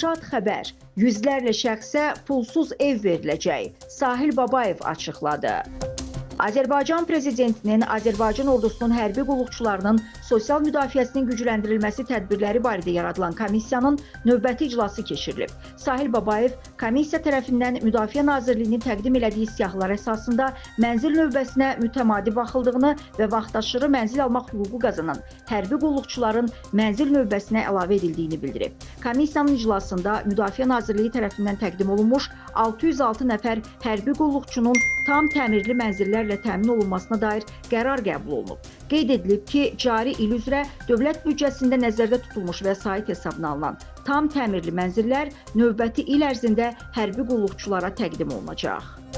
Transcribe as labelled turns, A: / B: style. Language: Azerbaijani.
A: Şad xəbər, yüzlərlə şəxsə pulsuz ev veriləcək, Sahil Babayev açıqladı. Azərbaycan Prezidentinin Azərbaycan ordusunun hərbi qulluqçularının sosial müdafiəsinin gücləndirilməsi tədbirləri barədə yaradılan komissiyanın növbəti iclası keçirilib. Sahil Babayev komissiya tərəfindən Müdafiə Nazirliyinin təqdim elədiyi siyahılar əsasında mənzil növbəsinə mütəmadi baxıldığını və vaxtaşırı mənzil almaq hüququ qazanan hərbi qulluqçuların mənzil növbəsinə əlavə edildiyini bildirib. Komissiyanın iclasında Müdafiə Nazirliyi tərəfindən təqdim olunmuş 606 nəfər hərbi qulluqçunun tam təmirli mənzillərlə təmin olunmasına dair qərar qəbul olunub. Qeyd edilib ki, cari il üzrə dövlət büdcəsində nəzərdə tutulmuş vəsait hesabına alınan tam təmirli mənzillər növbəti il ərzində hərbi qulluqçulara təqdim olunacaq.